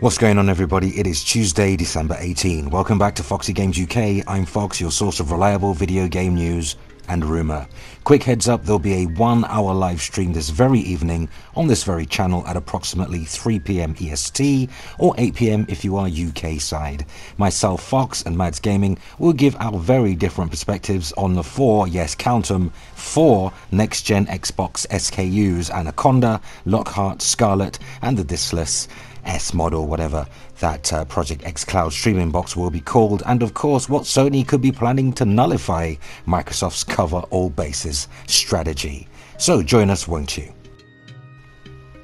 What's going on, everybody? It is Tuesday, December 18. Welcome back to Foxy Games UK. I'm Fox, your source of reliable video game news and rumour. Quick heads up, there'll be a 1-hour live stream this very evening on this very channel at approximately 3 PM EST or 8 PM if you are UK side. Myself, Fox, and Mads Gaming will give our very different perspectives on the four, yes count them, 4 next-gen Xbox SKUs: Anaconda, Lockhart, Scarlet, and the diskless S model, whatever that Project X Cloud streaming box will be called, and of course what Sony could be planning to nullify Microsoft's cover all bases strategy. So join us, won't you?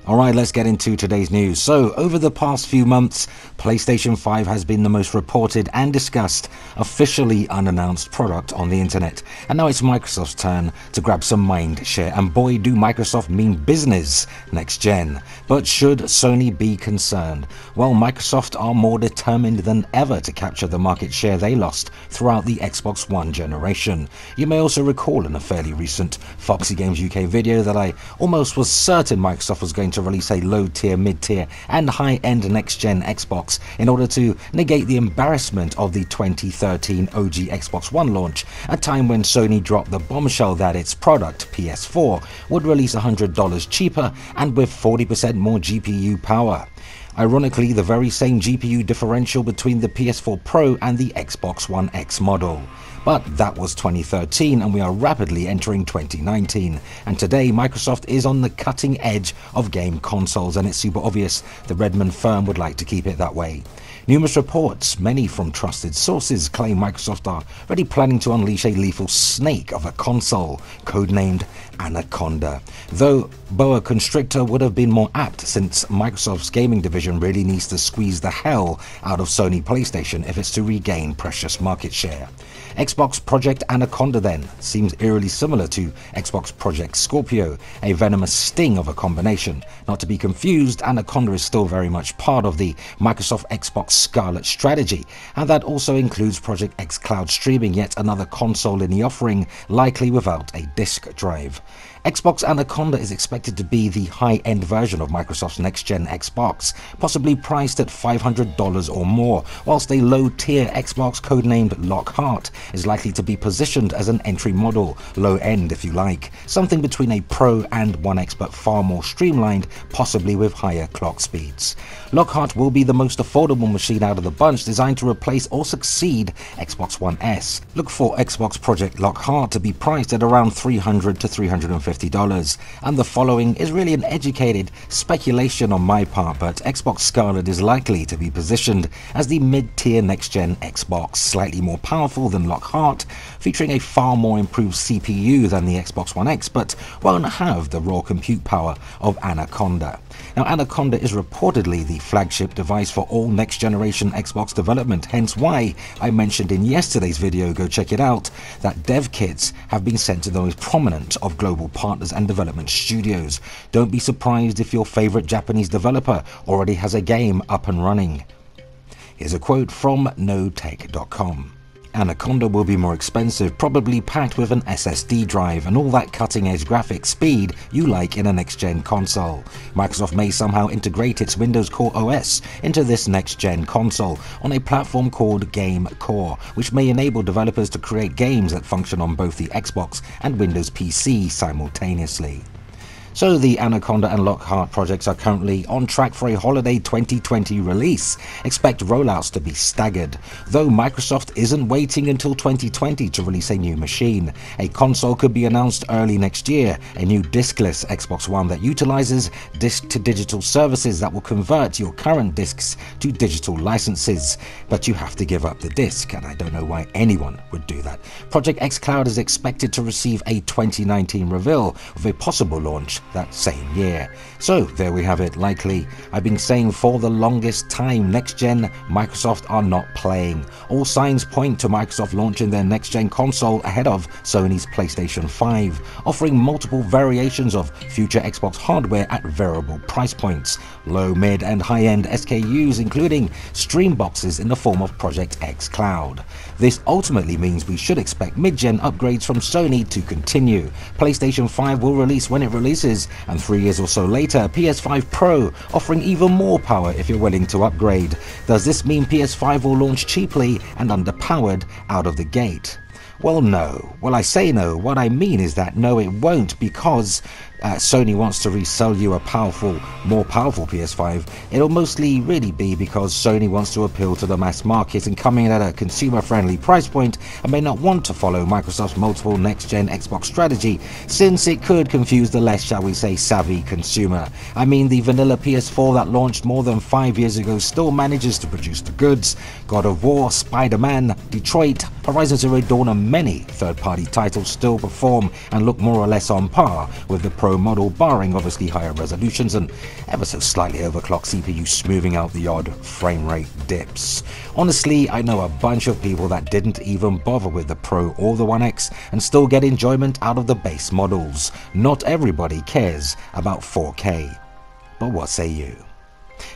Alright, let's get into today's news. So, over the past few months, PlayStation 5 has been the most reported and discussed, officially unannounced product on the internet. And now it's Microsoft's turn to grab some mind share. And boy, do Microsoft mean business next gen. But should Sony be concerned? Well, Microsoft are more determined than ever to capture the market share they lost throughout the Xbox One generation. You may also recall in a fairly recent Foxy Games UK video that I almost was certain Microsoft was going to release a low-tier, mid-tier and high-end next-gen Xbox in order to negate the embarrassment of the 2013 OG Xbox One launch, a time when Sony dropped the bombshell that its product, PS4, would release $100 cheaper and with 40% more GPU power. Ironically, the very same GPU differential between the PS4 Pro and the Xbox One X model. But that was 2013 and we are rapidly entering 2019, and today Microsoft is on the cutting edge of game consoles, and it's super obvious the Redmond firm would like to keep it that way. Numerous reports, many from trusted sources, claim Microsoft are already planning to unleash a lethal snake of a console, codenamed Anaconda. Though boa constrictor would have been more apt, since Microsoft's gaming division really needs to squeeze the hell out of Sony PlayStation if it's to regain precious market share. Xbox Project Anaconda then seems eerily similar to Xbox Project Scorpio, a venomous sting of a combination. Not to be confused, Anaconda is still very much part of the Microsoft Xbox Scarlet strategy, and that also includes Project X Cloud streaming, yet another console in the offering, likely without a disk drive. Xbox Anaconda is expected to be the high-end version of Microsoft's next-gen Xbox, possibly priced at $500 or more, whilst a low-tier Xbox codenamed Lockhart is likely to be positioned as an entry model, low-end if you like, something between a Pro and One X but far more streamlined, possibly with higher clock speeds. Lockhart will be the most affordable machine out of the bunch, designed to replace or succeed Xbox One S. Look for Xbox Project Lockhart to be priced at around $300 to $350, and the following is really an educated speculation on my part, but Xbox Scarlet is likely to be positioned as the mid-tier next-gen Xbox, slightly more powerful than Lockhart, featuring a far more improved CPU than the Xbox One X, but won't have the raw compute power of Anaconda. Now, Anaconda is reportedly the flagship device for all next-generation Xbox development, hence why I mentioned in yesterday's video, go check it out, that dev kits have been sent to the most prominent of global partners and development studios. Don't be surprised if your favorite Japanese developer already has a game up and running. Here's a quote from notech.com. Anaconda will be more expensive, probably packed with an SSD drive and all that cutting-edge graphics speed you like in a next-gen console. Microsoft may somehow integrate its Windows Core OS into this next-gen console on a platform called Game Core, which may enable developers to create games that function on both the Xbox and Windows PC simultaneously. So the Anaconda and Lockhart projects are currently on track for a holiday 2020 release. Expect rollouts to be staggered, though Microsoft isn't waiting until 2020 to release a new machine. A console could be announced early next year, a new diskless Xbox One that utilizes disk-to-digital services that will convert your current discs to digital licenses. But you have to give up the disc, and I don't know why anyone would do that. Project X Cloud is expected to receive a 2019 reveal, with a possible launch that same year. So there we have it. Likely, I've been saying for the longest time, next-gen Microsoft are not playing. All signs point to Microsoft launching their next-gen console ahead of Sony's PlayStation 5, offering multiple variations of future Xbox hardware at variable price points, low, mid and high-end SKUs, including stream boxes in the form of Project X Cloud. This ultimately means we should expect mid-gen upgrades from Sony to continue. PlayStation 5 will release when it releases, and 3 years or so later, PS5 Pro, offering even more power if you're willing to upgrade. Does this mean PS5 will launch cheaply and underpowered out of the gate? Well, no. Well, I say no. What I mean is that no, it won't, because Sony wants to resell you a more powerful PS5. It'll mostly really be because Sony wants to appeal to the mass market and come in at a consumer-friendly price point, and may not want to follow Microsoft's multiple next-gen Xbox strategy, since it could confuse the less, shall we say, savvy consumer. I mean, the vanilla PS4 that launched more than 5 years ago still manages to produce the goods. God of War, Spider-Man, Detroit, Horizon Zero Dawn, and many third-party titles still perform and look more or less on par with the Pro model, barring obviously higher resolutions and ever so slightly overclocked CPU smoothing out the odd frame rate dips. Honestly, I know a bunch of people that didn't even bother with the Pro or the One X and still get enjoyment out of the base models. Not everybody cares about 4K. But what say you?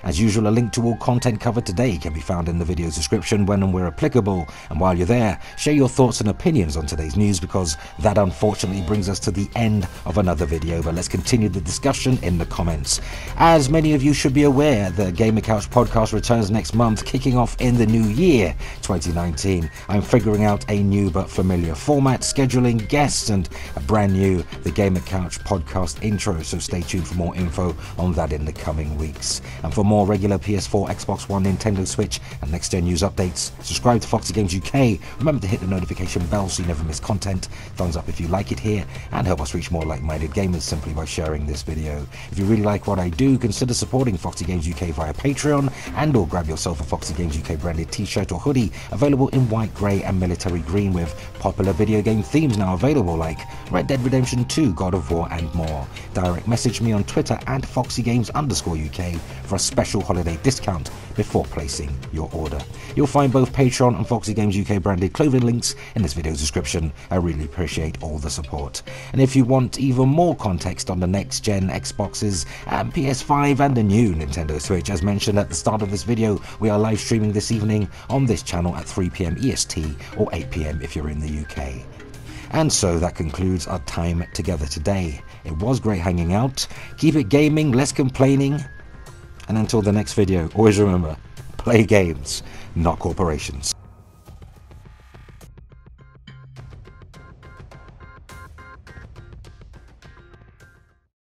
As usual, a link to all content covered today can be found in the video's description when and where applicable, and while you're there, share your thoughts and opinions on today's news, because that unfortunately brings us to the end of another video. But let's continue the discussion in the comments. As many of you should be aware, the Gamer Couch podcast returns next month, kicking off in the new year 2019. I'm figuring out a new but familiar format, scheduling guests, and a brand new The Gamer Couch podcast intro, so stay tuned for more info on that in the coming weeks. And for more regular PS4, Xbox One, Nintendo Switch and next-gen news updates, subscribe to Foxy Games UK. Remember to hit the notification bell so you never miss content. Thumbs up if you like it here, and help us reach more like-minded gamers simply by sharing this video. If you really like what I do, consider supporting Foxy Games UK via Patreon, and or grab yourself a Foxy Games UK branded t-shirt or hoodie, available in white, grey and military green, with popular video game themes now available like Red Dead Redemption 2, God of War and more. Direct message me on Twitter at FoxyGames_UK for a special holiday discount before placing your order. You'll find both Patreon and Foxy Games UK branded clothing links in this video's description. I really appreciate all the support. And if you want even more context on the next gen Xboxes and PS5 and the new Nintendo Switch, as mentioned at the start of this video, we are live streaming this evening on this channel at 3 PM EST or 8 PM if you're in the UK. And so that concludes our time together today. It was great hanging out. Keep it gaming, less complaining. And until the next video, always remember, play games, not corporations.